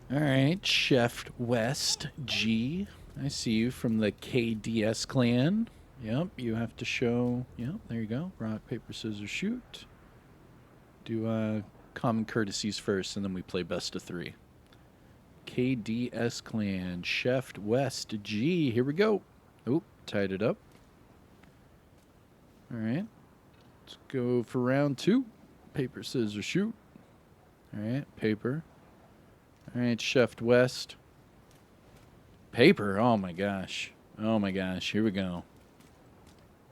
All right, Chef West G. I see you from the KDS clan. Yep, you have to show. Yep, there you go. Rock, paper, scissors, shoot. Do common courtesies first, and then we play best of three. KDS clan, Chef West G. Here we go. Oh, tied it up. All right, let's go for round two. Paper, scissors, shoot. All right, paper. All right, Chef West. Paper. Oh my gosh. Oh my gosh. Here we go.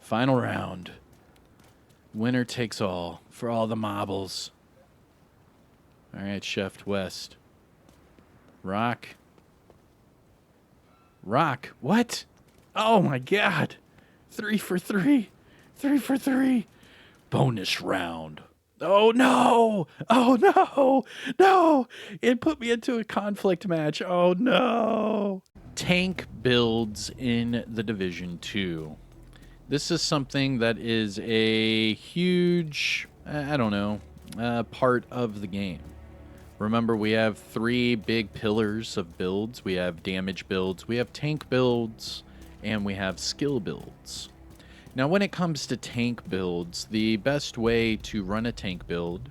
Final round. Winner takes all for all the marbles. All right, Chef West. Rock. Rock. What? Oh my god. 3 for 3. 3 for 3. Bonus round. Oh no! Oh no! No! It put me into a conflict match. Oh no! Tank builds in the Division 2. This is something that is a huge, I don't know, part of the game. Remember, we have three big pillars of builds. We have damage builds, we have tank builds, and we have skill builds. Now, when it comes to tank builds, the best way to run a tank build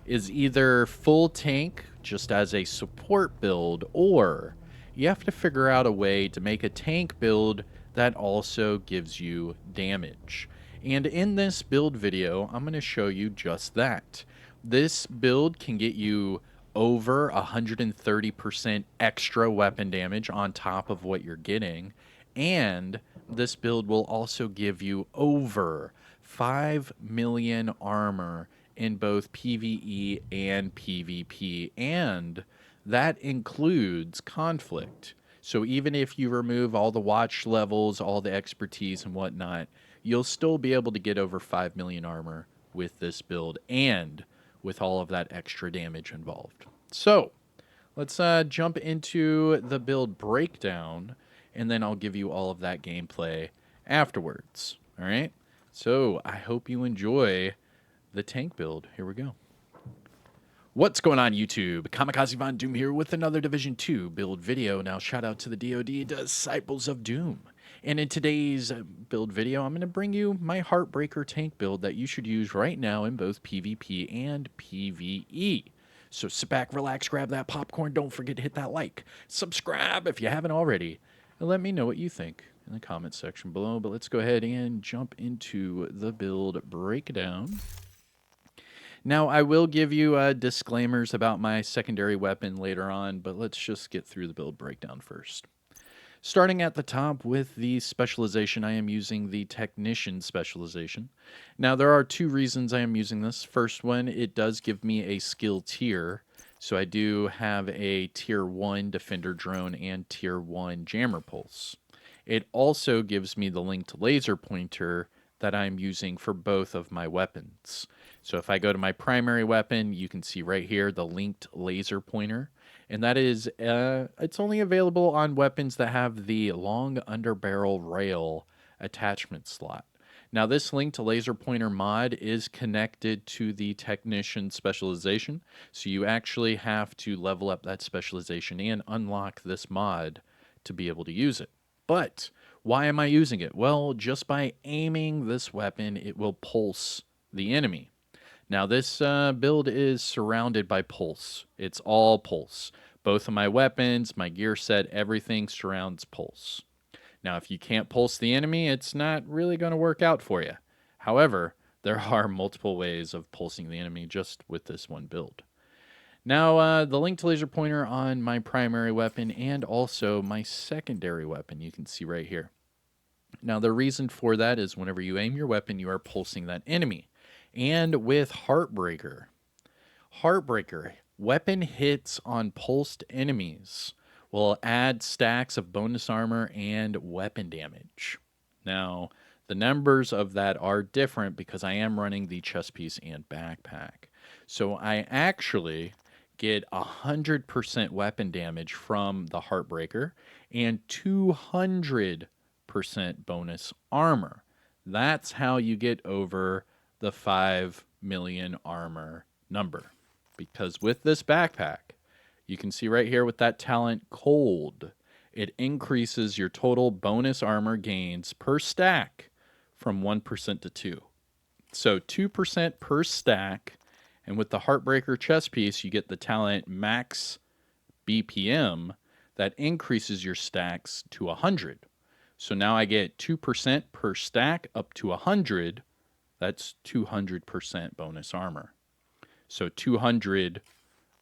is either full tank, just as a support build, or you have to figure out a way to make a tank build that also gives you damage. And in this build video, I'm going to show you just that. This build can get you over 130% extra weapon damage on top of what you're getting, and this build will also give you over 5 million armor in both PvE and PvP, and that includes conflict. So even if you remove all the watch levels, all the expertise and whatnot, you'll still be able to get over 5 million armor with this build and with all of that extra damage involved. So let's jump into the build breakdown, and then I'll give you all of that gameplay afterwards. All right? So I hope you enjoy the tank build. Here we go. What's going on, YouTube? Kamikazevondoom here with another Division 2 build video. Now, shout out to the DoD Disciples of Doom. And in today's build video, I'm going to bring you my Heartbreaker tank build that you should use right now in both PvP and PvE. So sit back, relax, grab that popcorn. Don't forget to hit that like, subscribe if you haven't already, and let me know what you think in the comment section below. But let's go ahead and jump into the build breakdown. Now, I will give you disclaimers about my secondary weapon later on, but let's just get through the build breakdown first. Starting at the top with the specialization, I am using the Technician specialization. Now, there are two reasons I am using this. First one, it does give me a skill tier. So I do have a Tier 1 Defender Drone and Tier 1 Jammer Pulse. It also gives me the linked laser pointer that I'm using for both of my weapons. So if I go to my primary weapon, you can see right here the linked laser pointer. And that is, it's only available on weapons that have the long underbarrel rail attachment slot. Now, this linked laser pointer mod is connected to the Technician specialization. So you actually have to level up that specialization and unlock this mod to be able to use it. But why am I using it? Well, just by aiming this weapon, it will pulse the enemy. Now, this build is surrounded by pulse. It's all pulse. Both of my weapons, my gear set, everything surrounds pulse. Now, if you can't pulse the enemy, it's not really going to work out for you. However, there are multiple ways of pulsing the enemy just with this one build. Now, the linked laser pointer on my primary weapon and also my secondary weapon, you can see right here. Now, the reason for that is whenever you aim your weapon, you are pulsing that enemy. And with Heartbreaker, weapon hits on pulsed enemies will add stacks of bonus armor and weapon damage. Now, the numbers of that are different because I am running the chest piece and backpack. So I actually get 100% weapon damage from the Heartbreaker and 200% bonus armor. That's how you get over the 5 million armor number. Because with this backpack, You can see right here with that talent cold, it increases your total bonus armor gains per stack from 1% to 2. So 2% per stack, and with the Heartbreaker chest piece, you get the talent max BPM that increases your stacks to 100. So now I get 2% per stack up to 100. That's 200% bonus armor. So 200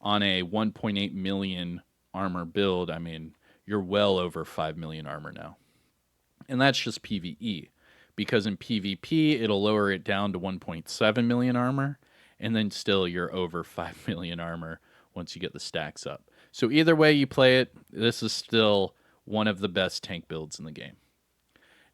on a 1.8 million armor build, I mean, you're well over 5 million armor now. And that's just PvE. Because in PvP, it'll lower it down to 1.7 million armor, and then still you're over 5 million armor once you get the stacks up. So either way you play it, this is still one of the best tank builds in the game.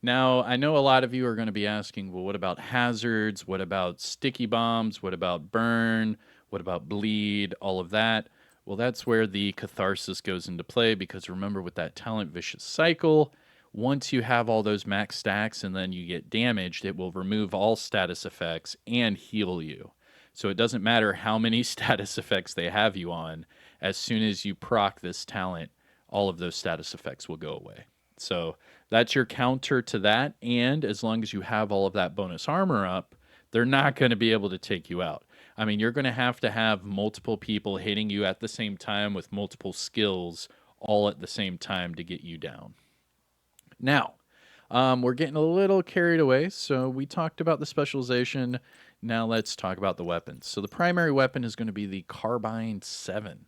Now, I know a lot of you are going to be asking, well, what about hazards? What about sticky bombs? What about burn? What about bleed? All of that. Well, that's where the catharsis goes into play, because remember, with that talent vicious cycle, once you have all those max stacks and then you get damaged, it will remove all status effects and heal you. So it doesn't matter how many status effects they have you on. As soon as you proc this talent, all of those status effects will go away. So that's your counter to that. And as long as you have all of that bonus armor up, they're not going to be able to take you out. I mean, you're going to have multiple people hitting you at the same time with multiple skills all at the same time to get you down. Now, we're getting a little carried away. So we talked about the specialization. Now let's talk about the weapons. So the primary weapon is going to be the Carbine 7.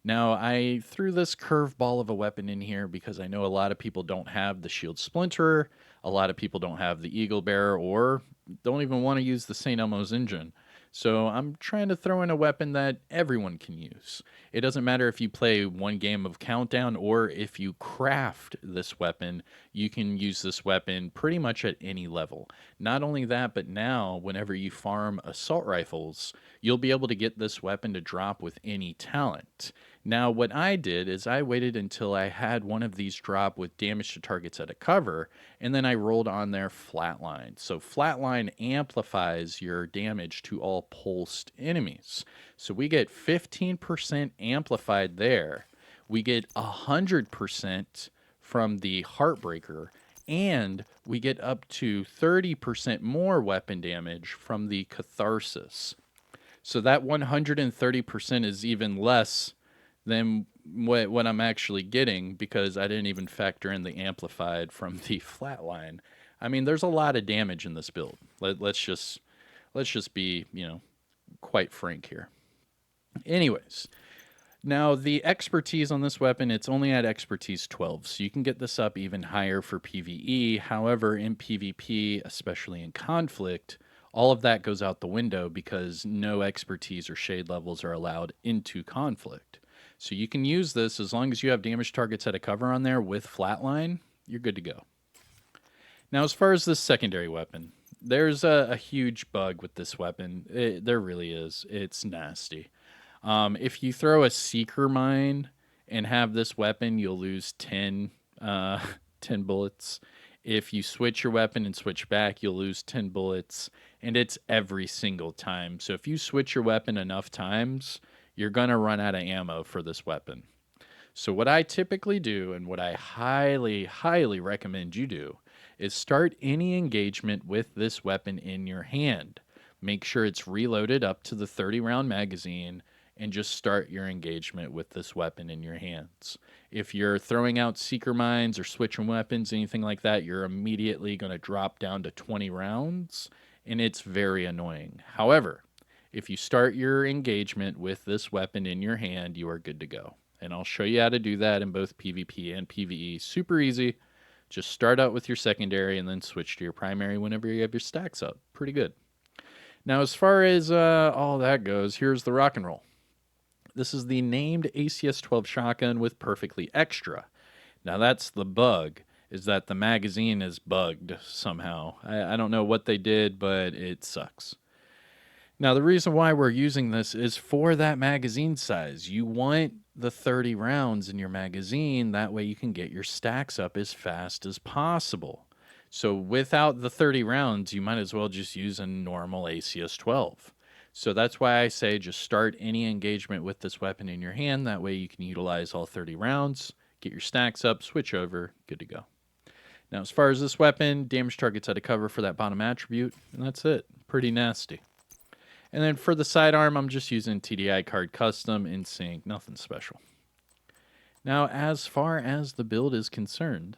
Now, I threw this curveball of a weapon in here because I know a lot of people don't have the Shield Splinterer, a lot of people don't have the Eagle Bearer, or don't even want to use the St. Elmo's engine. So I'm trying to throw in a weapon that everyone can use. It doesn't matter if you play one game of Countdown or if you craft this weapon, you can use this weapon pretty much at any level. Not only that, but now whenever you farm assault rifles, you'll be able to get this weapon to drop with any talent. Now, what I did is I waited until I had one of these drop with damage to targets at a cover, and then I rolled on their Flatline. So Flatline amplifies your damage to all pulsed enemies. So we get 15% amplified there. We get 100% from the Heartbreaker, and we get up to 30% more weapon damage from the Catharsis. So that 130% is even less than what I'm actually getting, because I didn't even factor in the amplified from the Flatline. I mean, there's a lot of damage in this build. Let's just be, quite frank here. Anyways, now the expertise on this weapon, it's only at expertise 12, so you can get this up even higher for PvE. However, in PvP, especially in conflict, all of that goes out the window because no expertise or shade levels are allowed into conflict. So you can use this as long as you have damage targets at a cover on there with Flatline, you're good to go. Now, as far as this secondary weapon, there's a huge bug with this weapon. There really is. It's nasty. If you throw a Seeker Mine and have this weapon, you'll lose 10 bullets. If you switch your weapon and switch back, you'll lose 10 bullets, and it's every single time. So if you switch your weapon enough times, you're going to run out of ammo for this weapon. So what I typically do, and what I highly, highly recommend you do, is start any engagement with this weapon in your hand. Make sure it's reloaded up to the 30-round magazine, and just start your engagement with this weapon in your hands. If you're throwing out Seeker Mines or switching weapons, anything like that, you're immediately going to drop down to 20 rounds, and it's very annoying. However, if you start your engagement with this weapon in your hand, you are good to go. And I'll show you how to do that in both PvP and PvE. Super easy. Just start out with your secondary and then switch to your primary whenever you have your stacks up. Pretty good. Now, as far as all that goes, here's the rock and roll. This is the named ACS-12 shotgun with Perfectly Extra. Now, that's the bug, is that the magazine is bugged somehow. I don't know what they did, but it sucks. Now, the reason why we're using this is for that magazine size. You want the 30 rounds in your magazine. That way you can get your stacks up as fast as possible. So without the 30 rounds, you might as well just use a normal ACS-12. So that's why I say just start any engagement with this weapon in your hand. That way you can utilize all 30 rounds, get your stacks up, switch over, good to go. Now, as far as this weapon, damage targets out of cover for that bottom attribute, and that's it. Pretty nasty. And then for the sidearm, I'm just using TDI card custom in sync, nothing special. Now, as far as the build is concerned,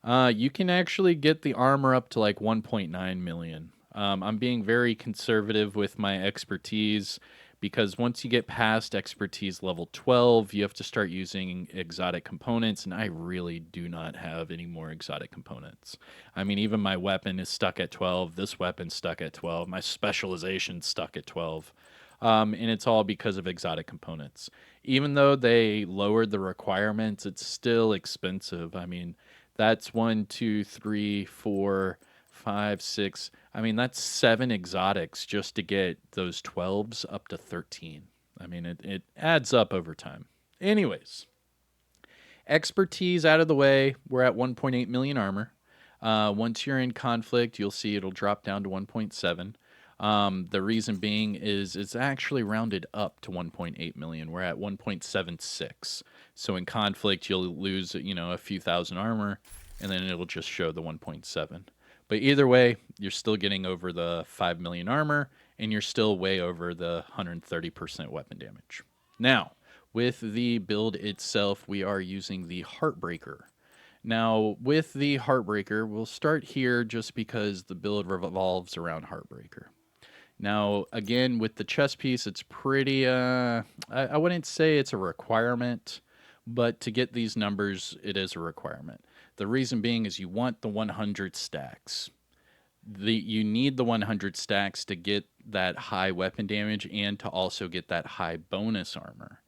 you can actually get the armor up to like 1.9 million. I'm being very conservative with my expertise because once you get past expertise level 12, you have to start using exotic components, and I really do not have any more exotic components. I mean, even my weapon is stuck at 12. This weapon's stuck at 12. My specialization's stuck at 12. And it's all because of exotic components. Even though they lowered the requirements, it's still expensive. I mean, that's 1, 2, 3, 4, 5, 6. I mean, that's 7 exotics just to get those 12s up to 13. I mean, it adds up over time. Anyways, expertise out of the way. We're at 1.8 million armor. Once you're in conflict, you'll see it'll drop down to 1.7. The reason being is it's actually rounded up to 1.8 million. We're at 1.76. So in conflict, you'll lose, a few thousand armor, and then it'll just show the 1.7. But either way, you're still getting over the 5 million armor, and you're still way over the 130% weapon damage. Now, with the build itself, we are using the Heartbreaker. Now, with the Heartbreaker, we'll start here just because the build revolves around Heartbreaker. Now, again, with the chest piece, it's pretty, I wouldn't say it's a requirement, but to get these numbers, it is a requirement. The reason being is you want the 100 stacks. You need the 100 stacks to get that high weapon damage and to also get that high bonus armor.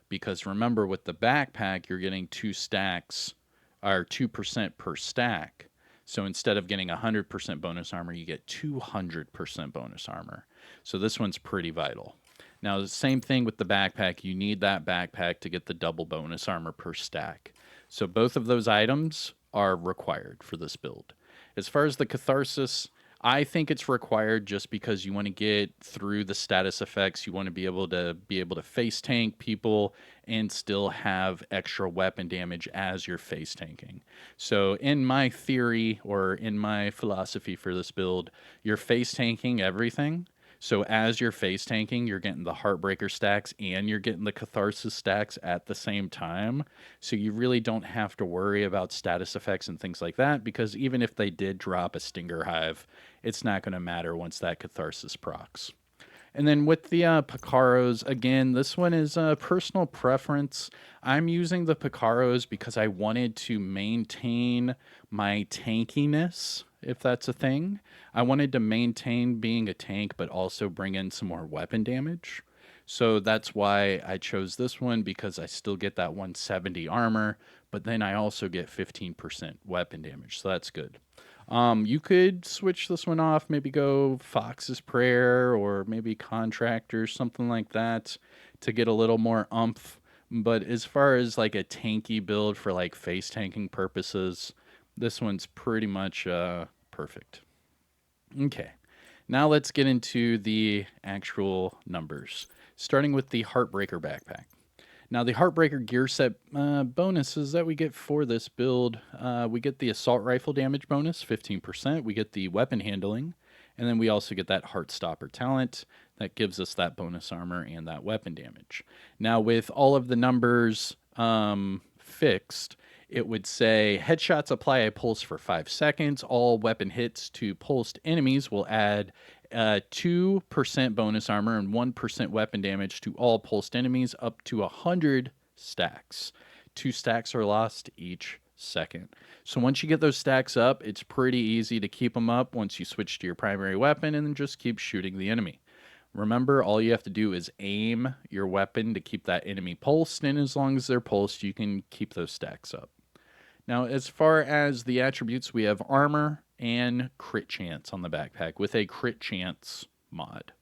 Because remember, with the backpack, you're getting 2 stacks, or 2% per stack. So instead of getting 100% bonus armor, you get 200% bonus armor. So this one's pretty vital. Now, the same thing with the backpack. You need that backpack to get the double bonus armor per stack. So both of those items are required for this build. As far as the catharsis, I think it's required just because you want to get through the status effects. You want to be able to face tank people and still have extra weapon damage as you're face tanking. So in my theory, or in my philosophy for this build, you're face tanking everything. So as you're face tanking, you're getting the Heartbreaker stacks and you're getting the Catharsis stacks at the same time. So you really don't have to worry about status effects and things like that, because even if they did drop a Stinger Hive, it's not going to matter once that Catharsis procs. And then with the Picaros, again, this one is a personal preference. I'm using the Picaros because I wanted to maintain my tankiness, if that's a thing. I wanted to maintain being a tank, but also bring in some more weapon damage. So that's why I chose this one, because I still get that 170 armor, but then I also get 15% weapon damage. So that's good. You could switch this one off, maybe go Fox's Prayer or maybe Contractor, something like that, to get a little more oomph. But as far as like a tanky build for like face tanking purposes, this one's pretty much perfect. Okay, now let's get into the actual numbers, starting with the Heartbreaker backpack. Now, the Heartbreaker gear set bonuses that we get for this build, we get the assault rifle damage bonus, 15%. We get the weapon handling, and then we also get that Heartstopper talent that gives us that bonus armor and that weapon damage. Now, with all of the numbers fixed, it would say headshots apply a pulse for 5 seconds. All weapon hits to pulsed enemies will add 2% bonus armor and 1% weapon damage to all pulsed enemies up to 100 stacks. 2 stacks are lost each second. So once you get those stacks up, it's pretty easy to keep them up once you switch to your primary weapon and then just keep shooting the enemy. Remember, all you have to do is aim your weapon to keep that enemy pulsed, and as long as they're pulsed, you can keep those stacks up. Now, as far as the attributes, we have armor and crit chance on the backpack with a crit chance mod.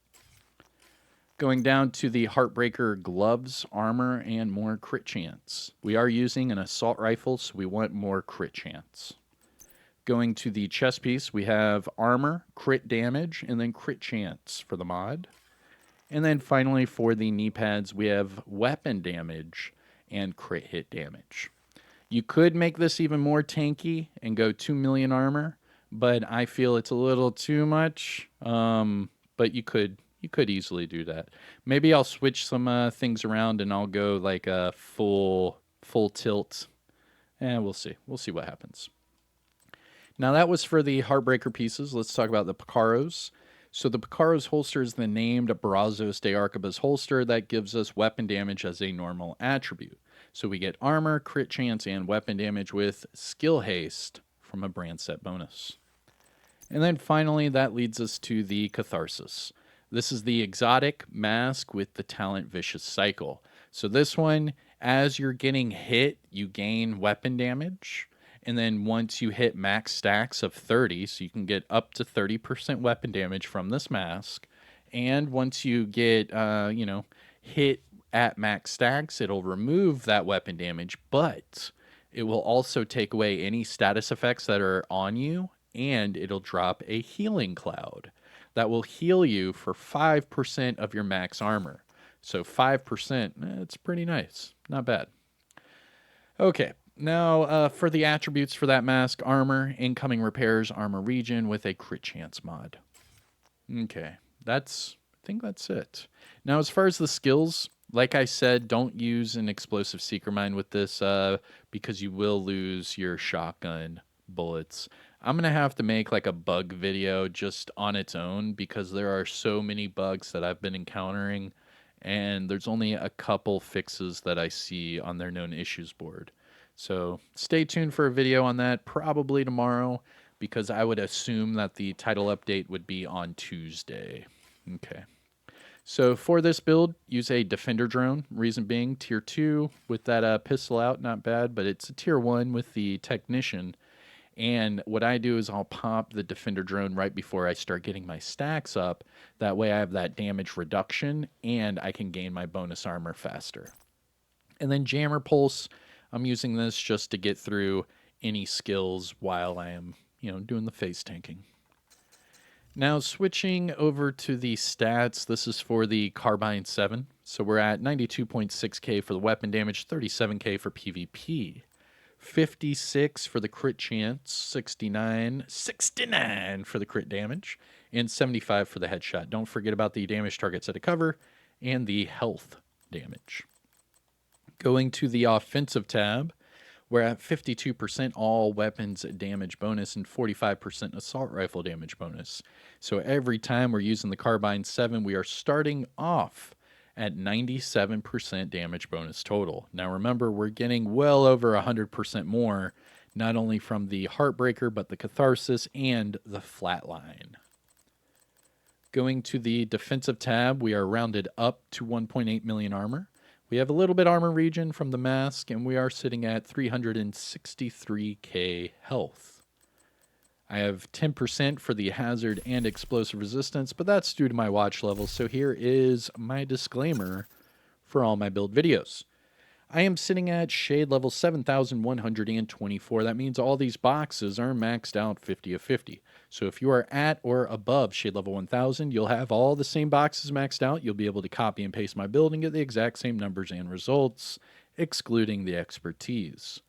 Going down to the Heartbreaker gloves, armor, and more crit chance. We are using an assault rifle, so we want more crit chance. Going to the chest piece, we have armor, crit damage, and then crit chance for the mod. And then finally for the knee pads, we have weapon damage and crit hit damage. You could make this even more tanky and go 2 million armor, but I feel it's a little too much. But you could easily do that. Maybe I'll switch some things around and I'll go like a full tilt. And we'll see. We'll see what happens. Now that was for the Heartbreaker pieces. Let's talk about the Picaros. So the Picaro's holster is the named Brazos de Arquebus holster that gives us weapon damage as a normal attribute. So we get armor, crit chance, and weapon damage with skill haste from a brand set bonus. And then finally, that leads us to the Catharsis. This is the exotic mask with the talent Vicious Cycle. So this one, as you're getting hit, you gain weapon damage. And then once you hit max stacks of 30, so you can get up to 30% weapon damage from this mask. And once you get, hit at max stacks, it'll remove that weapon damage, but it will also take away any status effects that are on you, and it'll drop a healing cloud that will heal you for 5% of your max armor. So 5%, it's pretty nice. Not bad. Okay. Now, for the attributes for that mask, armor, incoming repairs, armor regen with a crit chance mod. Okay, I think that's it. Now, as far as the skills, like I said, don't use an explosive seeker mine with this because you will lose your shotgun bullets. I'm going to have to make like a bug video just on its own because there are so many bugs that I've been encountering, and there's only a couple fixes that I see on their known issues board. So stay tuned for a video on that probably tomorrow because I would assume that the title update would be on Tuesday. Okay. So for this build, use a Defender drone. Reason being, tier 2 with that pistol out, not bad, but it's a tier 1 with the Technician. And what I do is I'll pop the Defender drone right before I start getting my stacks up. That way I have that damage reduction and I can gain my bonus armor faster. And then Jammer Pulse. I'm using this just to get through any skills while I am, doing the face tanking. Now, switching over to the stats, this is for the Carbine 7. So we're at 92.6k for the weapon damage, 37k for PvP, 56 for the crit chance, 69 for the crit damage, and 75 for the headshot. Don't forget about the damage targets at a cover and the health damage. Going to the offensive tab, we're at 52% all weapons damage bonus and 45% assault rifle damage bonus. So every time we're using the Carbine 7, we are starting off at 97% damage bonus total. Now remember, we're getting well over 100% more, not only from the Heartbreaker, but the Catharsis and the Flatline. Going to the defensive tab, we are rounded up to 1.8 million armor. We have a little bit armor regen from the mask, and we are sitting at 363k health. I have 10% for the hazard and explosive resistance, but that's due to my watch level, so here is my disclaimer for all my build videos. I am sitting at shade level 7,124. That means all these boxes are maxed out 50 of 50. So if you are at or above shade level 1,000, you'll have all the same boxes maxed out. You'll be able to copy and paste my build and get the exact same numbers and results, excluding the expertise.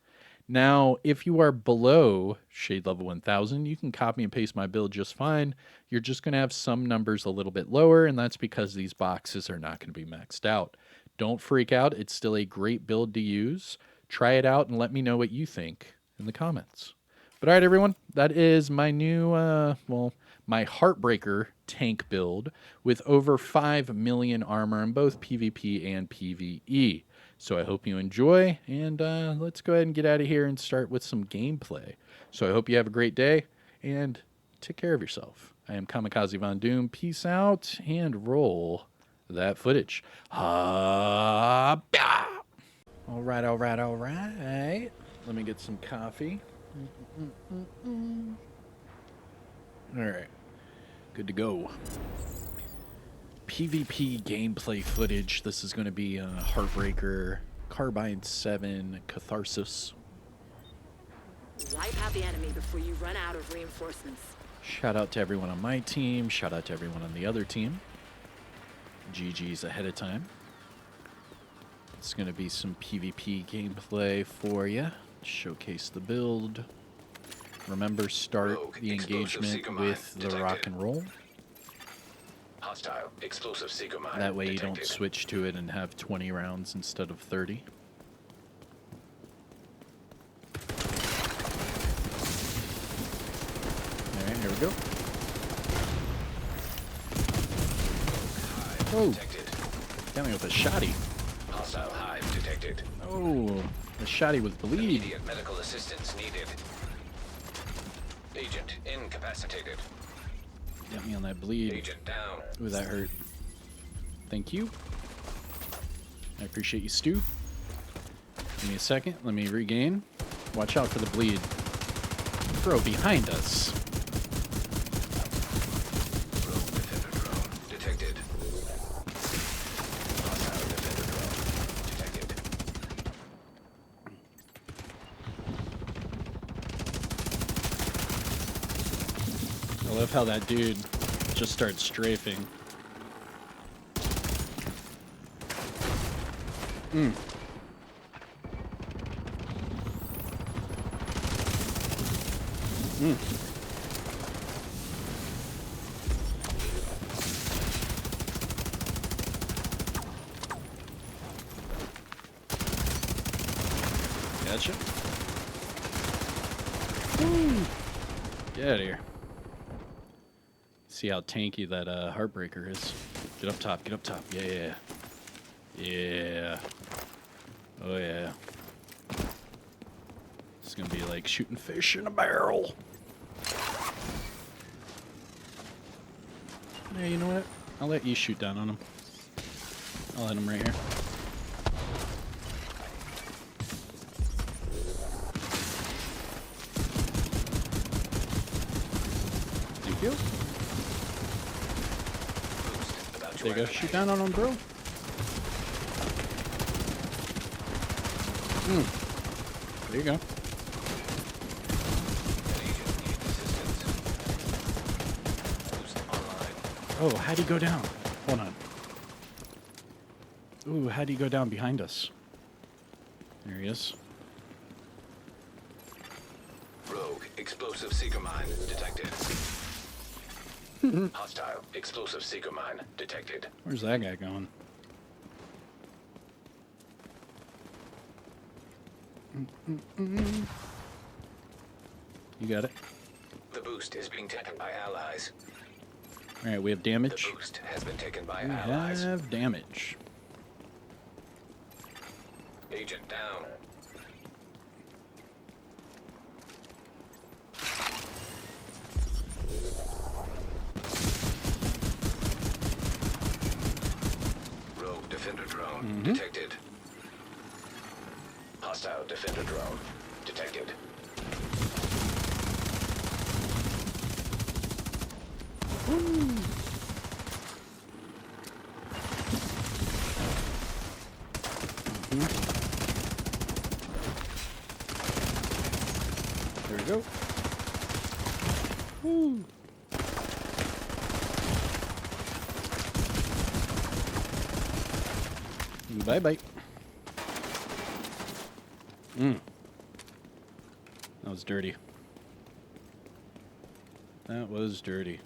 Now, if you are below shade level 1,000, you can copy and paste my build just fine. You're just going to have some numbers a little bit lower, and that's because these boxes are not going to be maxed out. Don't freak out. It's still a great build to use. Try it out and let me know what you think in the comments. But all right, everyone, that is my new, my Heartbreaker tank build with over 5 million armor in both PvP and PvE. So I hope you enjoy, and let's go ahead and get out of here and start with some gameplay. So I hope you have a great day, and take care of yourself. I am Kamikazevondoom. Peace out, and roll that footage. All right. Let me get some coffee. All right. Good to go. PvP gameplay footage. This is going to be Heartbreaker, Carbine 7, Catharsis. Wipe out the enemy before you run out of reinforcements. Shout out to everyone on my team. Shout out to everyone on the other team. GG's ahead of time. It's going to be some PvP gameplay for you. Showcase the build. Remember, start the engagement with the rock and roll. Hostile explosive seeker mine That way you detected. don't switch to it and have 20 rounds instead of 30. Alright, here we go. Oh, Detected. got me with a shotty. Hostile hive detected. Oh, the shotty with bleed. Immediate medical assistance needed. Agent incapacitated. Got me on that bleed. Agent down. Ooh, that hurt. Thank you. I appreciate you, Stu. Give me a second. Let me regain. Watch out for the bleed. Bro, behind us. Rogue defender drone detected. Hostile defender drone detected. I love how that dude just starts strafing. Gotcha. Get out of here. See how tanky that Heartbreaker is. Get up top, get up top. Yeah. Yeah. Oh, yeah. It's gonna be like shooting fish in a barrel. Yeah, you know what? I'll let you shoot down on him. I'll hit him right here. Thank you. Boost about to There you go. activate. Shoot down on him, bro. There you go. An agent needs assistance. Boost online. Oh, how'd he go down? Hold on. Ooh, how'd he go down behind us? There he is. Rogue explosive seeker mine detected. Hostile explosive seeker mine detected. Where's that guy going? You got it. The boost is being taken by allies. All right, we have The damage. boost has been taken by We allies. have damage. Agent down. Rogue defender drone detected. Hostile defender drone detected. There we go. Woo. Bye bye. That was dirty. That was dirty.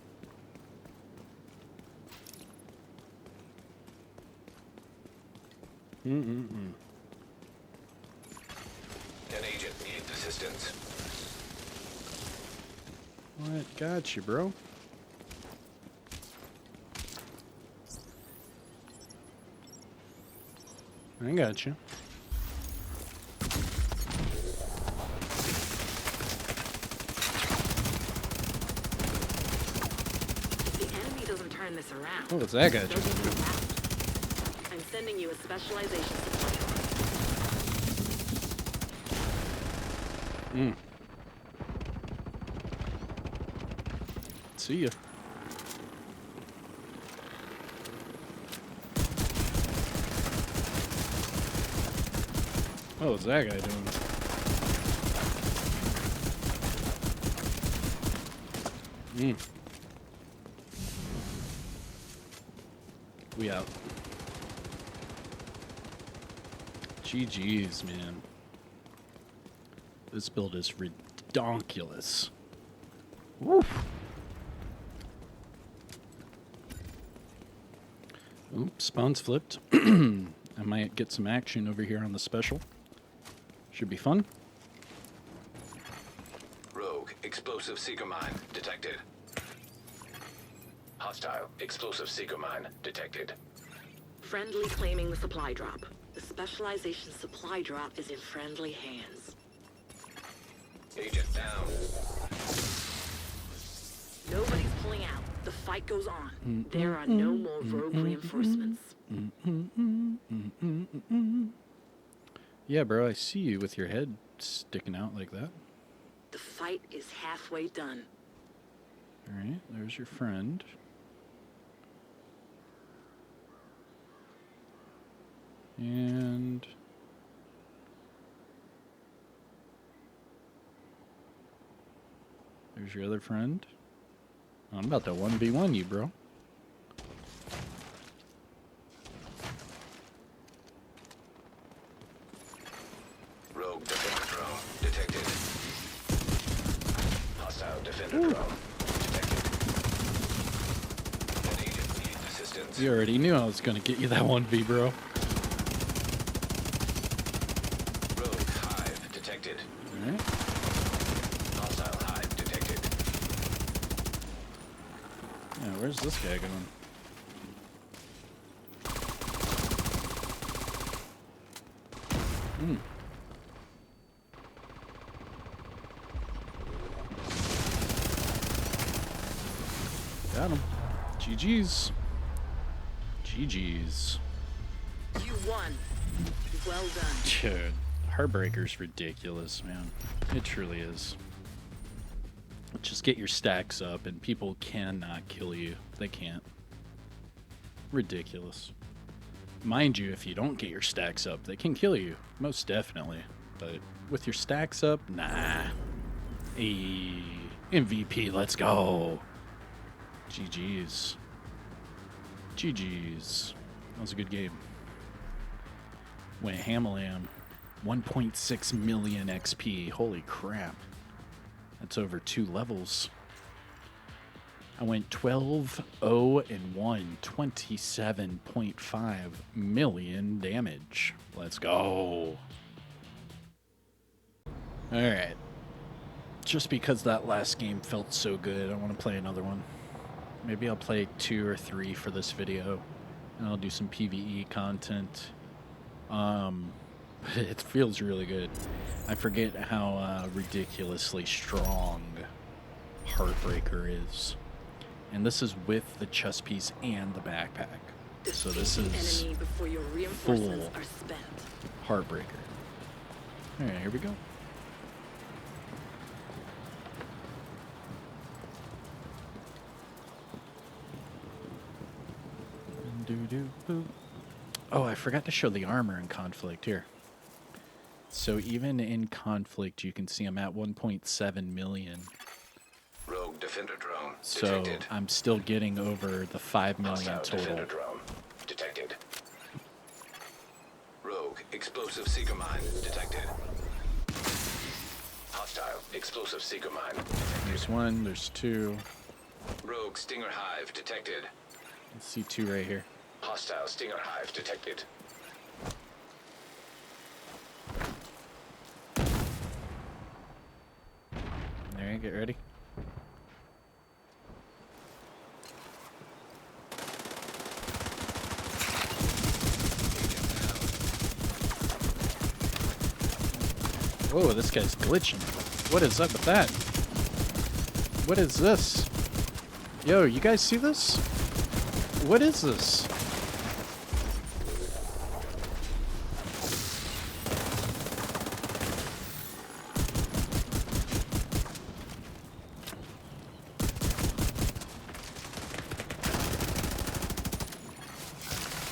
An agent needs assistance. What got you, bro? I got you. If the enemy doesn't turn this around, Oh, what's that guy they'll just get do? them out. I'm sending you a specialization supply. See ya. Oh, what's that guy doing? We out. GG's, man. This build is redonkulous. Woof. Oops, spawns flipped. I might get some action over here on the special. Should be fun. Rogue explosive seeker mine detected. Hostile explosive seeker mine detected. Friendly claiming the supply drop. The specialization supply drop is in friendly hands. Agent down. Nobody's pulling out. The fight goes on. There are no more rogue reinforcements. Yeah, bro, I see you with your head sticking out like that. The fight is halfway done. Alright, there's your friend. And... there's your other friend. I'm about to 1v1 you, bro. Rogue defender drone detected. Hostile defender drone detected. An agent needs assistance. You already knew I was going to get you that 1v, bro. Rogue hive detected. Alright. Hostile hive detected. Yeah, where's this guy going? Got him. GG's. GG's. You won. Well done. Dude, Heartbreaker's ridiculous, man. It truly is. Just get your stacks up and people cannot kill you. They can't. Ridiculous. Mind you, if you don't get your stacks up, they can kill you. Most definitely. But with your stacks up, nah. Hey, MVP, let's go. GG's. GG's. That was a good game. Went ham-a-lam. 1.6 million XP. Holy crap. That's over 2 levels. I went 12-0-1, 27.5 million damage. Let's go. Alright. Just because that last game felt so good, I want to play another one. Maybe I'll play 2 or 3 for this video. And I'll do some PvE content. But it feels really good. I forget how ridiculously strong Heartbreaker is. And this is with the chest piece and the backpack. So this is enemy before your full reinforcements are spent. Heartbreaker. Alright, here we go. Oh, I forgot to show the armor in conflict here. So even in conflict, you can see I'm at 1.7 million. Rogue defender drone So detected. I'm still getting over the 5 million Hostile defender total. drone detected. Rogue explosive seeker mine detected. Hostile explosive seeker mine detected. There's 1, there's 2. Rogue stinger hive detected. Let's see 2 right here. Hostile stinger hive detected. Alright, get ready. Whoa, this guy's glitching. What is up with that? What is this? Yo, you guys see this? What is this?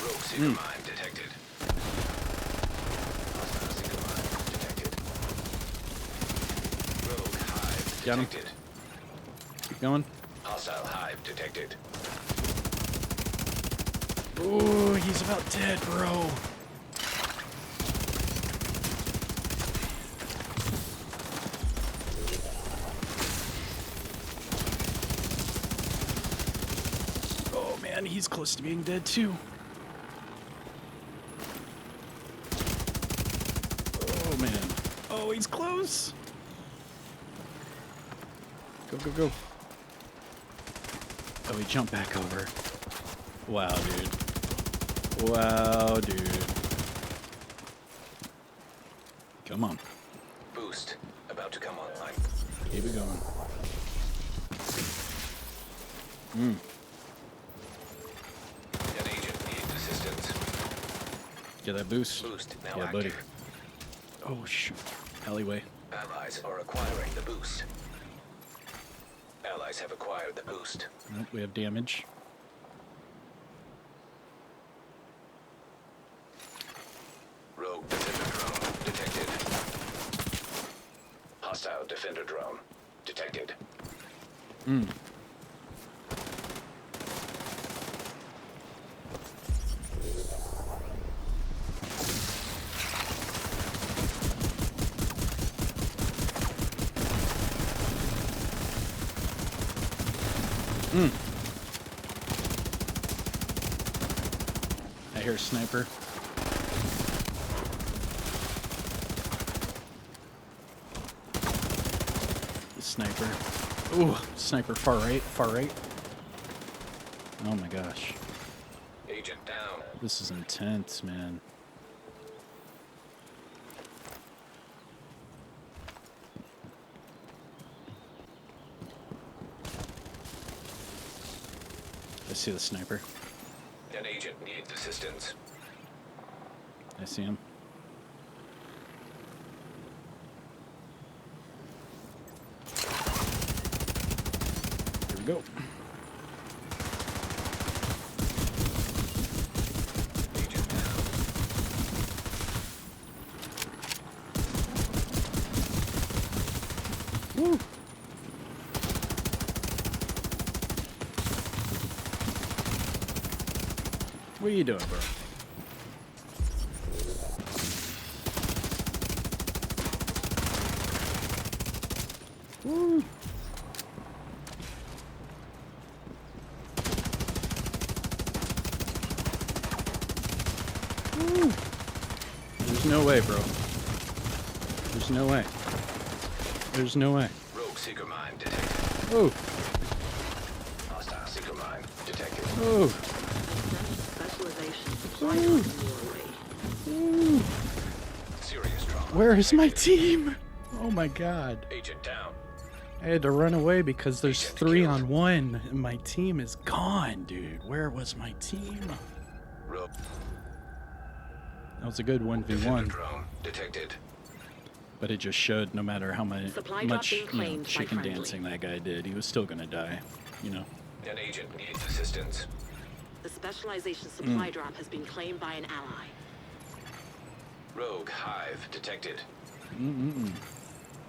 Rogue seeker mine detected. Hostile seeker mine detected. Rogue hive Got him. detected. Keep going. Hostile hive detected. Oh, he's about dead, bro. Oh man, he's close to being dead too. Oh man. Oh, he's close. Go, go, go. Oh, he jumped back over. Wow, dude. Wow, dude. Come on. Boost about to come online. Keep it going. An agent needs assistance. Get that boost. Boost now Yeah, active. buddy. Oh, shoot. Alleyway. Allies are acquiring the boost. Allies have acquired the boost. Nope, we have damage. Rogue defender drone detected. Hostile defender drone detected. I hear a sniper. The sniper. Ooh, sniper far right, far right. Oh my gosh. Agent down. This is intense, man. I see the sniper. An agent needs assistance. I see him. Here we go. Agent down. Woo! What are you doing, bro? Woo! Woo! There's no way, bro. There's no way. There's no way. Rogue seeker mine detected. Oh! Hostile seeker mine detected. Oh! Specialization supply drop in your way. Serious trauma. Where is my team? Oh my god. Agent down. I had to run away because there's Agent 3 killed. on 1 and my team is gone, dude. Where was my team? Rogue That was a good defender 1v1, drone detected. but it just showed no matter how Supply drop much being claimed by chicken friendly. dancing that guy did, he was still gonna die, you know. An agent needs assistance. The specialization supply drop has been claimed by an ally. Rogue hive detected.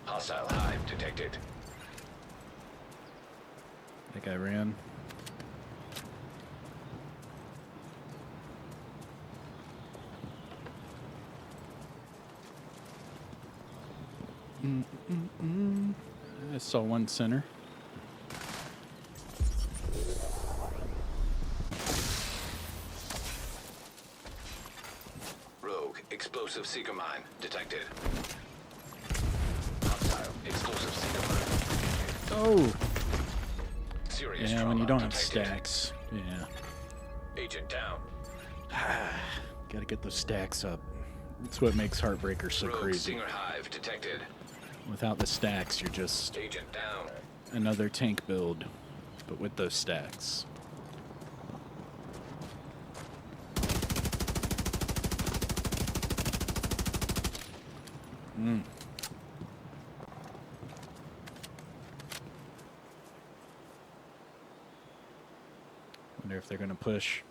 Hostile hive detected. That guy ran. I saw one center. Rogue explosive seeker mine detected. Hostile explosive seeker mine. Oh! Serious Yeah, when trauma you don't have detected. stacks. Yeah. Agent down. Gotta get those stacks up. That's what makes Heartbreaker so Rogue crazy. Singer hive detected. Without the stacks, you're just Agent down. another tank build, but with those stacks. Wonder if they're gonna push.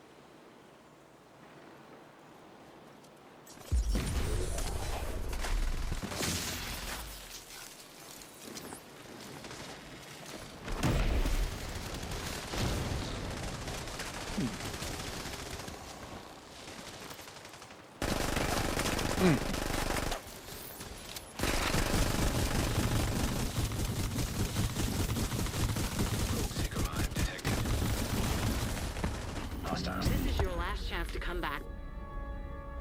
chance to come back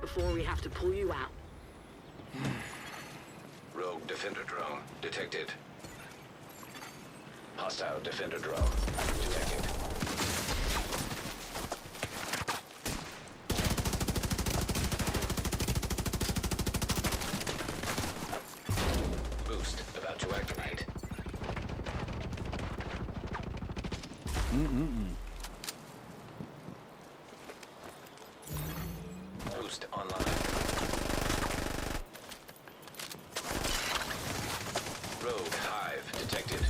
before we have to pull you out. Rogue Defender drone detected. Hostile Defender drone detected. Boost about to activate. Boost online. Rogue Hive detected.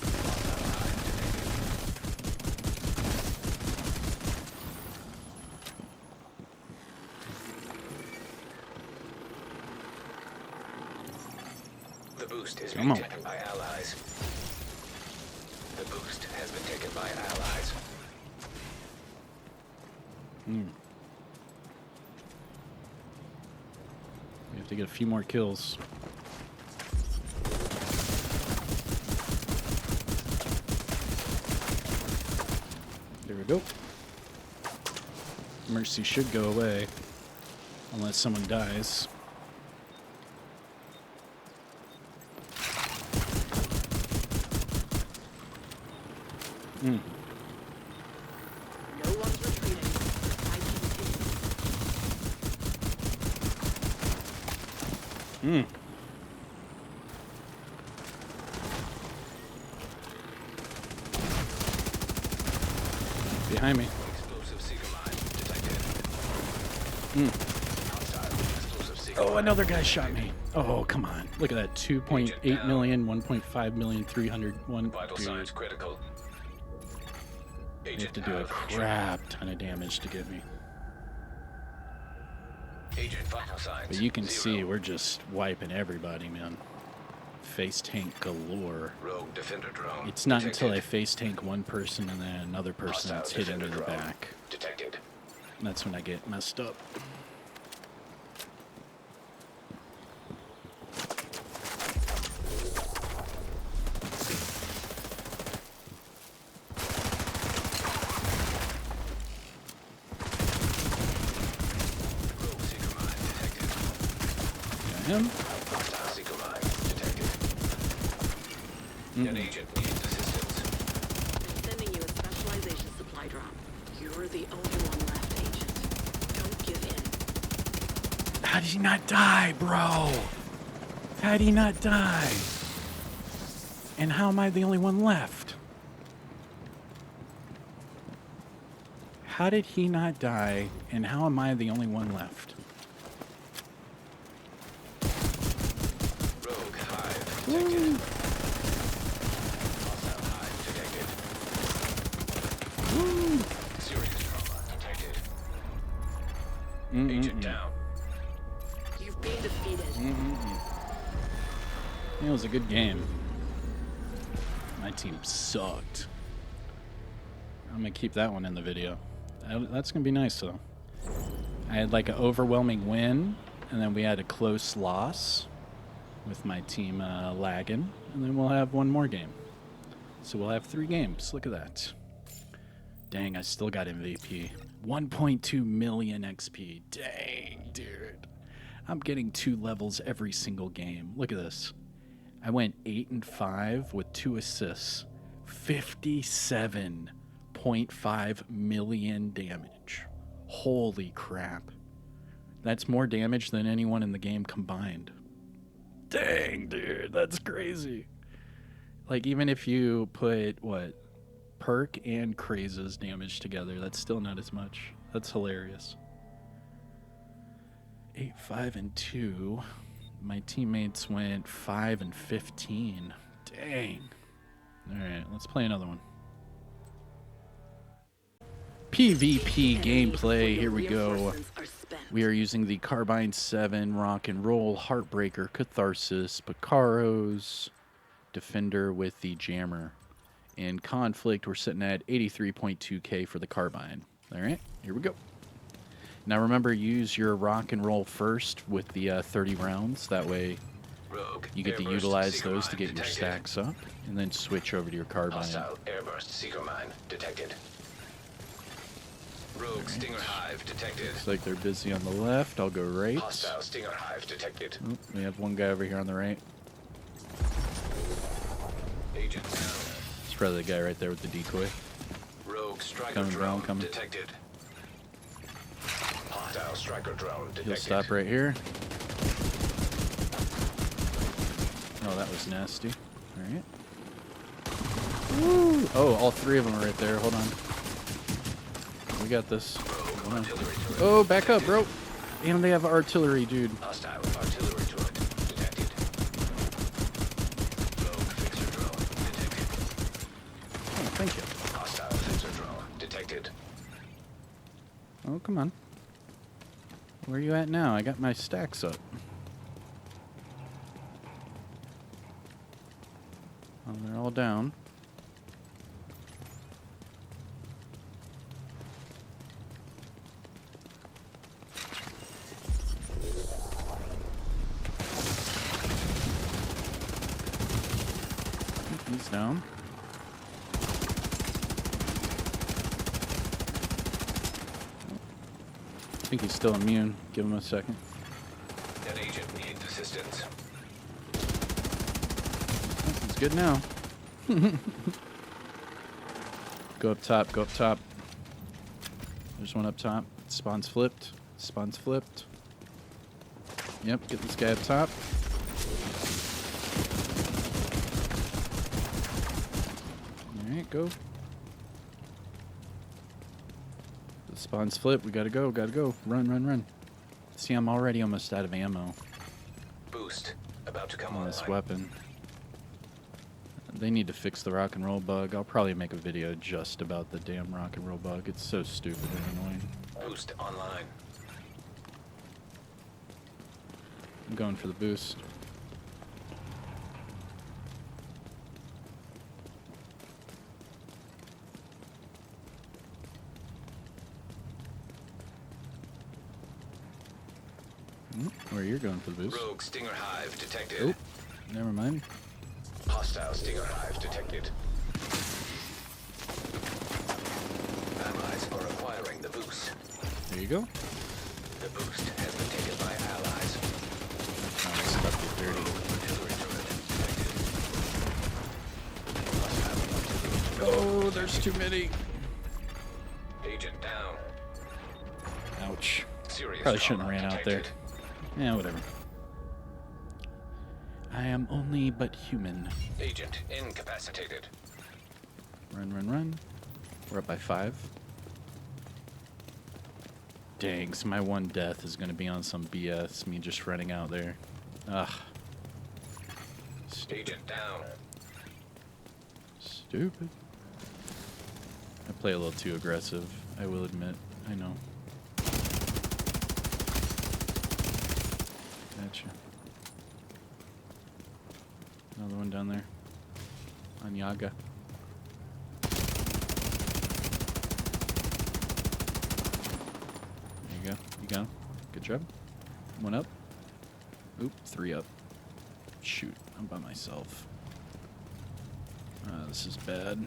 Hostile Hive detected. The boost is being taken by allies. The boost has been taken by allies. We have to get a few more kills. There we go. Mercy should go away. Unless someone dies. No one's retreating. I continue. Behind me. Explosive seeker mine detected. Hostile explosive seeker Oh, mine another guy shot detected. me. Oh, come on. Look at that. 2.8 million, 1.5 million, 301. Vital signs critical. You have Agent to do a out of picture. crap ton of damage to get me. Agent vital signs. But you can 0. see we're just wiping everybody, man. Face tank galore. Rogue Defender drone. It's not until I detected. face tank one person and then another person Hostile that's hitting me in Defender the drone back. detected. That's when I get messed up. Rogue seeker mine detected. Got him. Hostile seeker mine detected. An agent needs assistance. I'm sending you a specialization supply drop. You're the only one left, Agent. Don't give in. How did he not die, bro? How did he not die? And how am I the only one left? How did he not die? And how am I the only one left? Rogue Hive detected. Hostile Hive detected. Serious trauma detected. Agent down. You've been defeated. It was a good game. My team sucked. I'm gonna keep that one in the video. That's gonna be nice though. I had like an overwhelming win, and then we had a close loss with my team lagging, and then we'll have one more game. So we'll have 3 games. Look at that. Dang, I still got MVP. 1.2 million XP. Dang, dude. I'm getting 2 levels every single game. Look at this. I went 8 and 5 with 2 assists. 57.5 million damage. Holy crap. That's more damage than anyone in the game combined. Dang, dude, that's crazy. Like, even if you put, what, perk and crazes damage together, that's still not as much. That's hilarious. 8, 5, and 2. My teammates went 5 and 15. Dang. Alright, let's play another one. PvP gameplay, here we go. Reinforcements are spent. We are using the Carbine 7, Rock and Roll, Heartbreaker, Catharsis, Picaros, Defender with the Jammer. In Conflict, we're sitting at 83.2k for the Carbine. Alright, here we go. Now remember, use your Rock and Roll first with the 30 rounds. That way Rogue you get to airburst utilize seeker those to mine get your detected. stacks up, and then switch over to your Carbine. Hostile airburst seeker mine detected. Rogue Stinger Hive detected. Looks like they're busy on the left. I'll go right. Hostile Stinger Hive detected. Oh, we have one guy over here on the right. Agent down. It's probably the guy right there with the decoy. Rogue Striker Coming drone around, coming. detected. Hostile Striker drone detected. He'll stop right here. Oh, that was nasty. All right. Woo! Oh, all three of them are right there. Hold on. We got this. Hold on. Oh, back up, bro. And they have artillery, dude. Hostile artillery drone detected. Rogue fixer drone detected. Oh, thank you. Hostile fixer drone detected. Oh, come on. Where are you at now? I got my stacks up. Oh, they're all down. He's down. I think he's still immune. Give him a second. An agent needs assistance. Oh, he's good now. Go up top, go up top. There's one up top. Spawn's flipped. Spawn's flipped. Yep, get this guy up top. Alright, go. The spawn's flipped. We gotta go, gotta go. Run, run, run. See, I'm already almost out of ammo Boost about to come on online. this weapon. They need to fix the rock and roll bug. I'll probably make a video just about the damn rock and roll bug. It's so stupid and annoying. Boost online. I'm going for the boost. Where you're going for the boost? Rogue Stinger Hive detected. Oh, never mind. Hostile Stinger Hive detected. Allies are acquiring the boost. There you go. The boost has been taken by allies. Oh, this stuff is dirty. Artillery turret detected. Hostile artillery turret Oh, there's too many. Agent down. Ouch. Serious Probably shouldn't have trauma ran out there. detected. Yeah, whatever. I am only but human. Agent incapacitated. Run, run, run. We're up by 5. Dang, so my one death is going to be on some BS, me just running out there. Ugh. Agent down. Stupid. I play a little too aggressive, I will admit. I know. Gotcha. Another one down there. On Yaga. There you go. You got him. Good job. One up. Oop, 3 up. Shoot, I'm by myself. This is bad.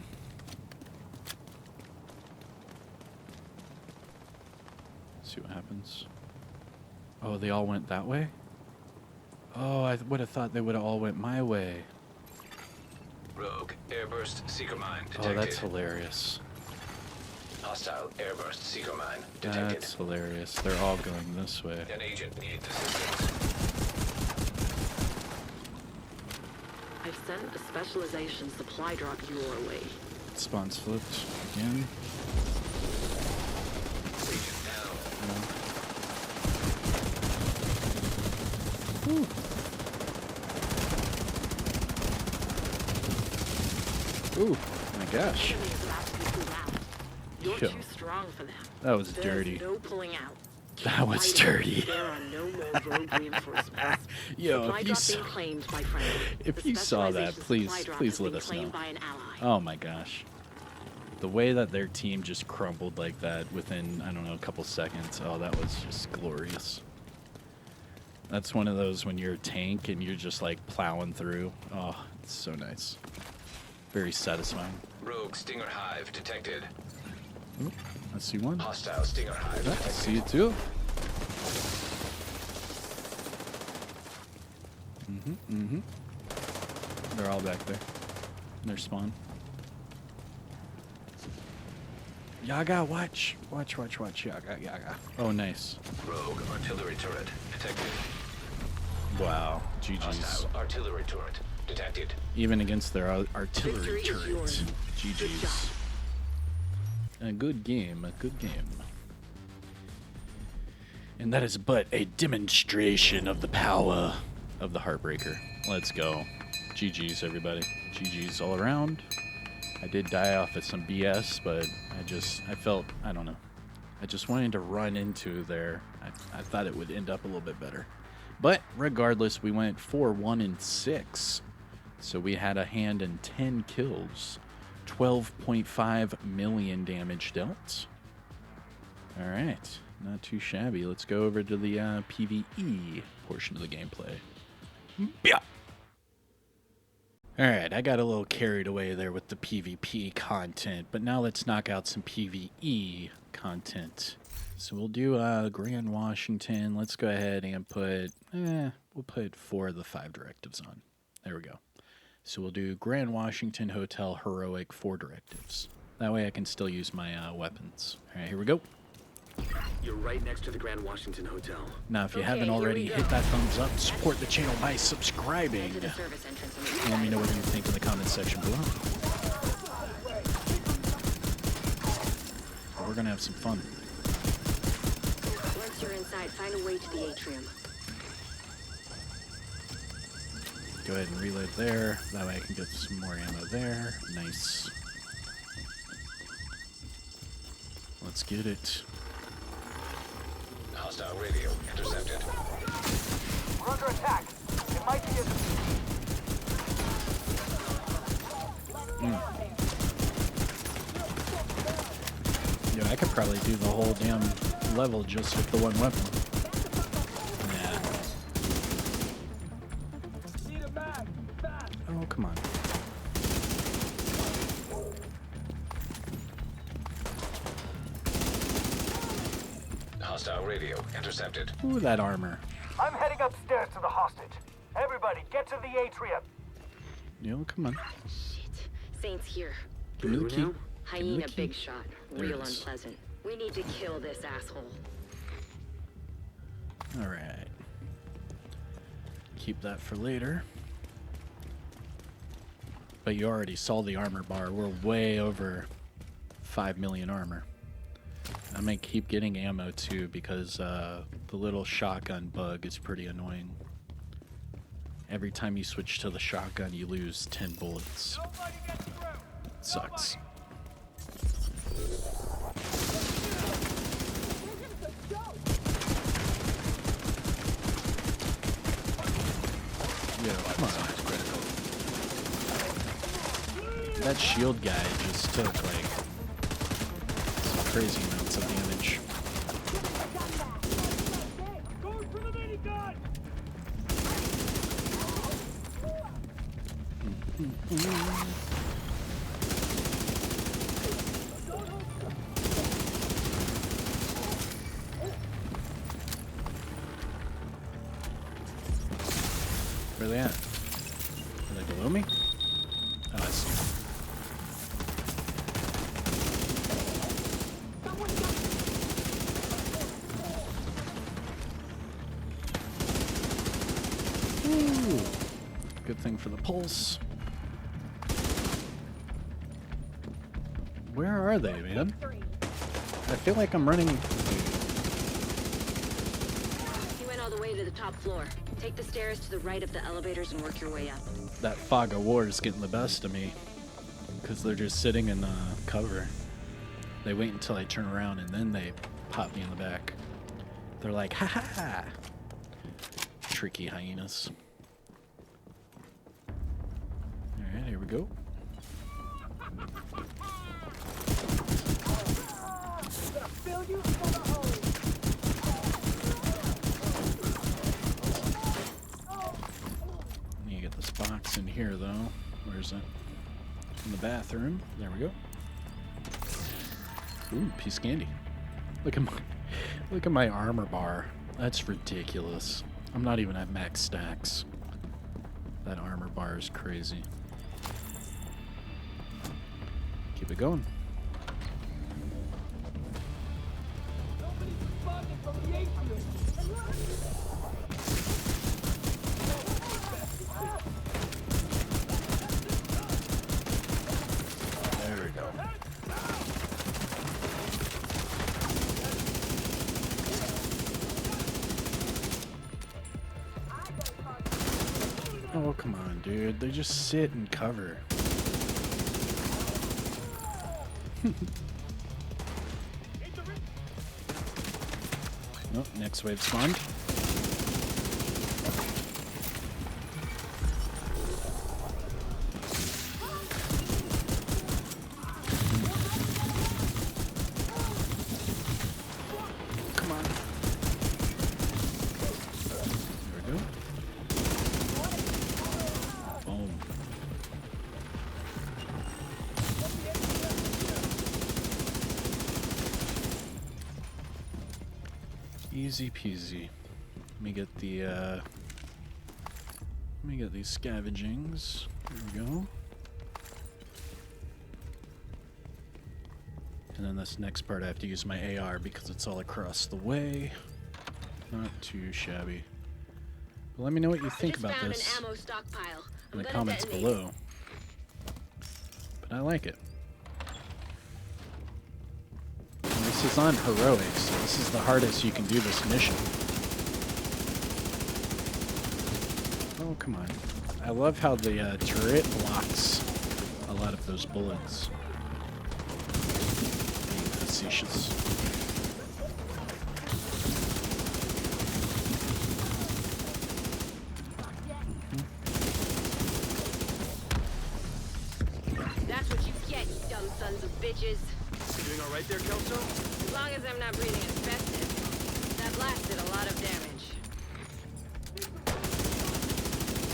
See what happens. Oh, they all went that way? Oh, I would have thought they would have all went my way. Rogue airburst seeker mine detected. Oh, that's hilarious. Hostile airburst seeker mine detected. That's hilarious. They're all going this way. An agent needs assistance. I've sent a specialization supply drop your way. Spawn's flipped again. Agent down. Whew. Ooh, my gosh. Enemy is about to be pulled out. You're Yo. too strong for them. That was There's dirty. no pulling out. That was Fighting. dirty. There are no more rogue reinforcements. Yo, Supply if you drop saw, being claimed by friendly. if The you saw that, specialization please, supply drop please has let been us claimed know. by an ally. Oh my gosh. The way that their team just crumbled like that within, I don't know, a couple seconds. Oh, that was just glorious. That's one of those when you're a tank and you're just like plowing through. Oh, it's so nice. Very satisfying. Rogue Stinger Hive detected. Oop, I see one. Hostile Stinger Hive I detected. see it too. They're all back there. They're spawn. Yaga, watch. Watch. Yaga. Oh, nice. Rogue artillery turret detected. Wow. GG's. Hostile artillery turret detected. Even against their artillery Victory is turret. yours. Good job. GG's. A good game. A good game. And that is but a demonstration of the power of the Heartbreaker. Let's go. GG's, everybody. GG's all around. I did die off at some BS, but I felt, I don't know. I just wanted to run into there. I thought it would end up a little bit better. But regardless, we went 4-1-6. So we had a hand in 10 kills. 12.5 million damage dealt. All right. Not too shabby. Let's go over to the PvE portion of the gameplay. Yeah. All right, I got a little carried away there with the PvP content, but now let's knock out some PvE content. So we'll do Grand Washington. Let's go ahead and put, we'll put 4 of the 5 directives on. There we go. So we'll do Grand Washington Hotel Heroic 4 directives. That way I can still use my weapons. All right, here we go. You're right next to the Grand Washington Hotel. Now, if you Okay, haven't here already, we go. hit that thumbs up, support the channel by subscribing. Head to the service entrance on the Let me know what you think in the comments section below. We're gonna have some fun. Once you're inside, find a way to the atrium. Go ahead and reload there. That way I can get some more ammo there. Nice. Let's get it. Hostile radio intercepted. We're under attack. It might be a... Yeah, I could probably do the whole damn level just with the one weapon. Nah. Oh, come on. Hostile radio intercepted. Ooh, that armor. I'm heading upstairs to the hostage. Everybody, get to the atrium. Yo, come on. Shit. Saint's here. Give me the key. Give me Hyena the key. big shot. There Real it is. unpleasant. We need to kill this asshole. All right. Keep that for later. But you already saw the armor bar. We're way over 5 million armor. I may keep getting ammo too because the little shotgun bug is pretty annoying. Every time you switch to the shotgun, you lose 10 bullets. It sucks. Yo, come on. That shield guy just took like some crazy amounts of damage. Where are they at? Are they below me? Oh, I see. Ooh. Good thing for the pulse. Where are they, man? I feel like I'm running. You went all the way to the top floor. Take the stairs to the right of the elevators and work your way up. That fog of war is getting the best of me because they're just sitting in cover. They wait until I turn around and then they pop me in the back. They're like, ha ha ha. Tricky hyenas. Alright, here we go. Need to get this box in here though. Where is it? In the bathroom. There we go. Ooh, piece of candy. Look at my armor bar. That's ridiculous. I'm not even at max stacks. That armor bar is crazy. Keep it going. There we go. Oh, come on, dude. They just sit and cover. Oh, next wave spawned. Come on. There we go. Boom. Easy peasy. Let me get these scavengings. There we go. And then this next part I have to use my AR because it's all across the way. Not too shabby. But let me know what you think about this An ammo stockpile. in the comments below. But I like it. And this is on heroic, so this is the hardest you can do this mission. Oh, come on. I love how the turret blocks a lot of those bullets. Being facetious. That's what you get, you dumb sons of bitches. You doing all right there, Kelso? As long as I'm not breathing asbestos. That blasted a lot of damage.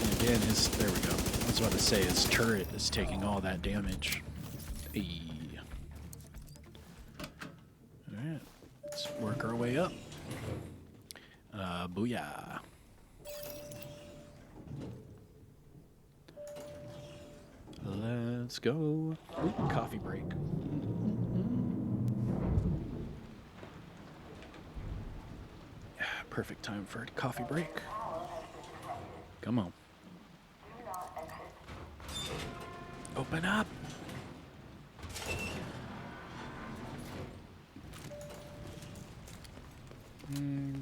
And again, there we go. I was about to say, his turret is taking all that damage. Hey. Alright, let's work our way up. Booyah. Let's go. Ooh, coffee break. Yeah, perfect time for a coffee break. Come on. Open up.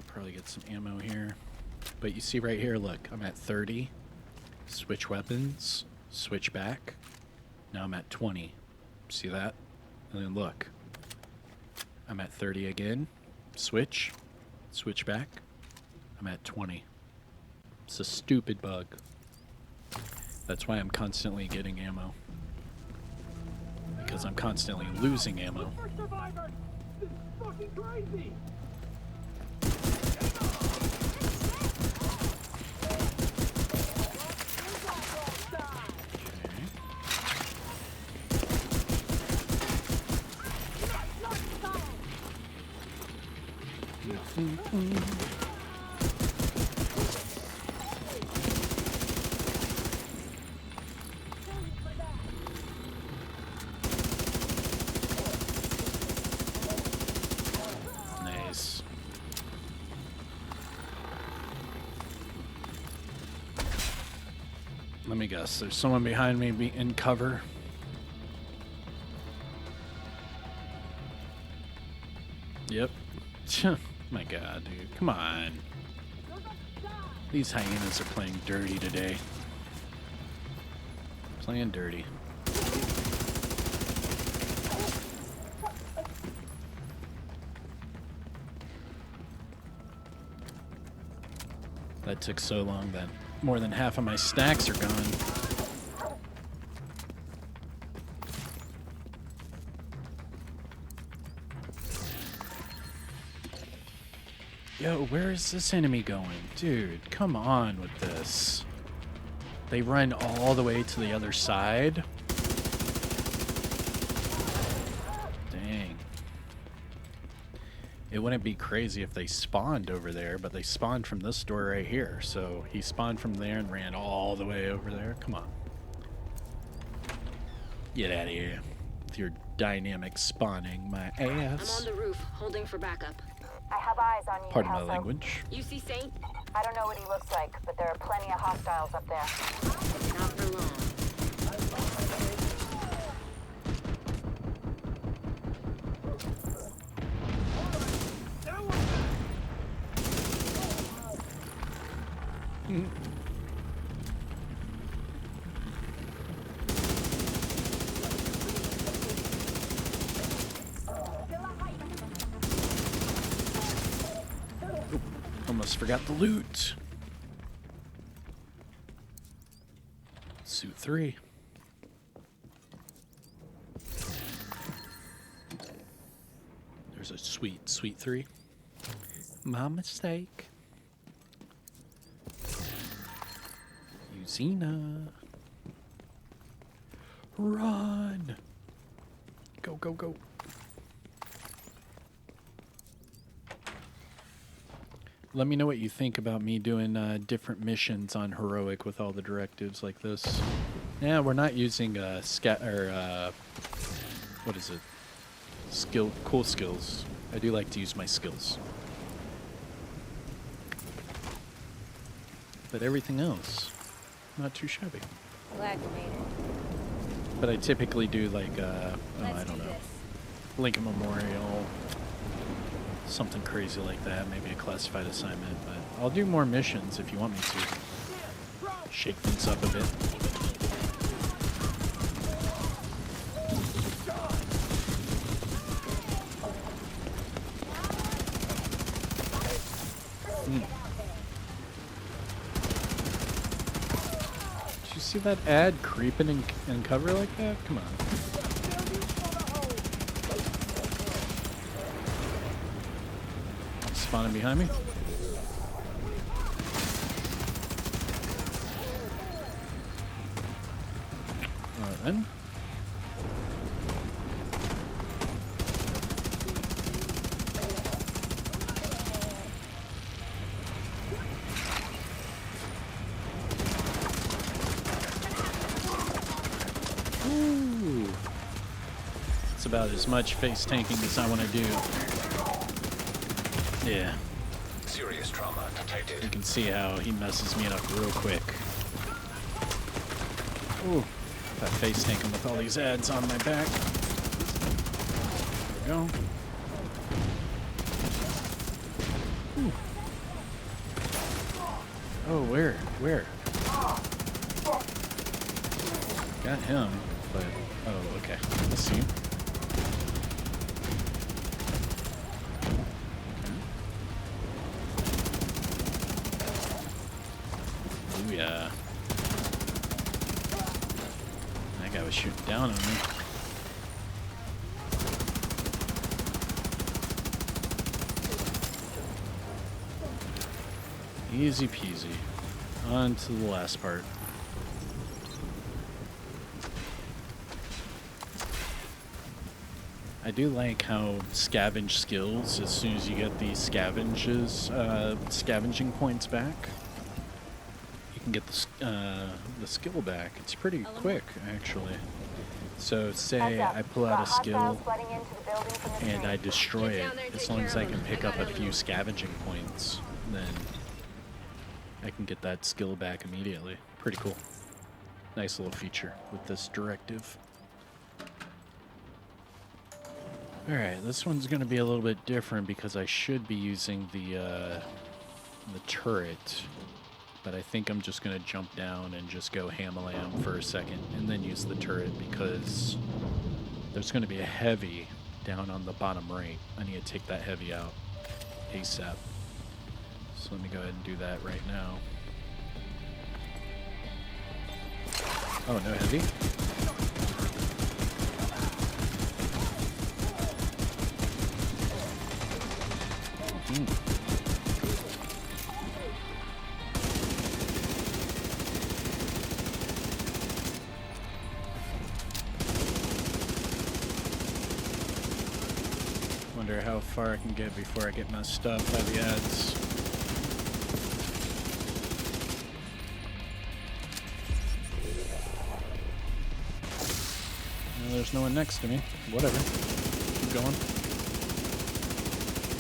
Probably get some ammo here. But you see right here, look, I'm at 30. Switch weapons. Switch back. Now I'm at 20. See that? And then look. I'm at 30 again. Switch. Switch back. I'm at 20. It's a stupid bug. That's why I'm constantly getting ammo. Because I'm constantly losing ammo. Survivor! This is fucking crazy! Nice. Let me guess. There's someone behind me in cover. Yep. My god, dude. Come on. These hyenas are playing dirty today. Playing dirty. That took so long that more than half of my stacks are gone. Yo, where is this enemy going? Dude, come on with this. They run all the way to the other side. Dang. It wouldn't be crazy if they spawned over there, but they spawned from this door right here. So he spawned from there and ran all the way over there. Come on. Get out of here with your dynamic spawning my I'm on ass. the roof, holding for backup. I have eyes on you, Pardon my Kelso. language. You see Saint? I don't know what he looks like, but there are plenty of hostiles up there. Not for long. Almost forgot the loot. Suit 3. There's a sweet 3. My mistake. Uzina. Run. Go, go, go. Let me know what you think about me doing different missions on Heroic with all the directives like this. Yeah, we're not using what is it? Cool skills. I do like to use my skills. But everything else, not too shabby. Glad you made it. But I typically do like, I don't know, Lincoln Memorial, something crazy like that, maybe a classified assignment, but I'll do more missions if you want me to. Shake things up a bit. Did you see that ad creeping in cover like that? Come on. Spawning behind me. Alright then. Ooh. It's about as much face tanking as I want to do. Yeah. Serious trauma detected. You can see how he messes me up real quick. Ooh. That face tanking with all these ads on my back. There we go. Ooh. Oh, where? Where? Got him, but... Oh, okay. Let's see. Ooh, yeah. That guy was shooting down on me. Easy peasy. On to the last part. I do like how scavenge skills, as soon as you get the scavenging points back, you can get the skill back. It's pretty quick, actually. So say I pull out a skill and I destroy it, as long as I can pick up a few scavenging points, then I can get that skill back immediately. Pretty cool. Nice little feature with this directive. Alright, this one's going to be a little bit different because I should be using the turret, but I think I'm just going to jump down and just go ham-a-lamb for a second and then use the turret because there's going to be a heavy down on the bottom right. I need to take that heavy out ASAP. So let me go ahead and do that right now. Oh, no heavy? Wonder how far I can get before I get messed up by the ads. Well, there's no one next to me. Whatever. Keep going.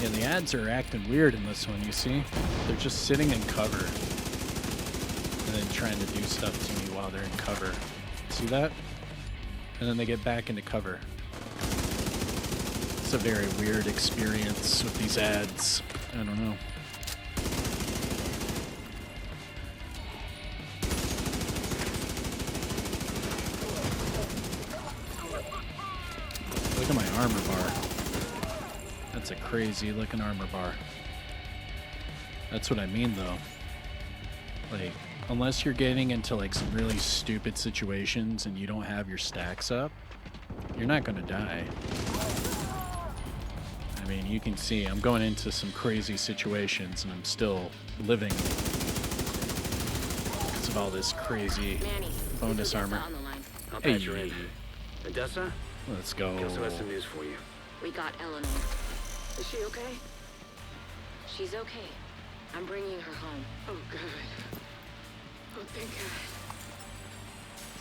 Yeah, the ads are acting weird in this one, you see? They're just sitting in cover. And then trying to do stuff to me while they're in cover. See that? And then they get back into cover. It's a very weird experience with these ads. I don't know. Look at my armor bar. That's a crazy looking armor bar. That's what I mean though. Like, unless you're getting into like some really stupid situations and you don't have your stacks up, you're not gonna die. I mean, you can see I'm going into some crazy situations and I'm still living because of all this crazy Manny, bonus Odessa armor. on the line. I'll Hey, patch you in. Odessa? let's go. Kelso has some news for you. We got Eleanor. Is she okay? She's okay. I'm bringing her home. Oh, good. Oh, thank God.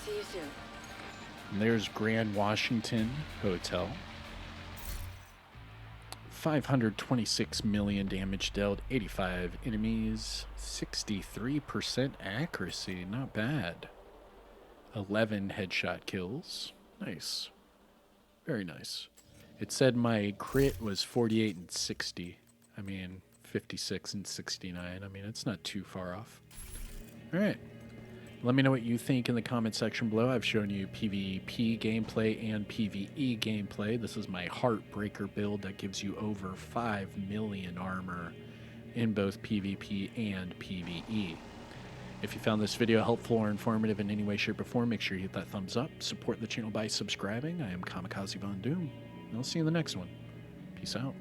See you soon. And there's Grand Washington Hotel. 526 million damage dealt, 85 enemies, 63% accuracy, not bad. 11 headshot kills. Nice. Very nice. It said my crit was 48 and 60. I mean, 56 and 69. I mean, it's not too far off. All right. Let me know what you think in the comment section below. I've shown you PvP gameplay and PvE gameplay. This is my Heartbreaker build that gives you over 5 million armor in both PvP and PvE. If you found this video helpful or informative in any way, shape, or form, make sure you hit that thumbs up. Support the channel by subscribing. I am Kamikazevondoom, and I'll see you in the next one. Peace out.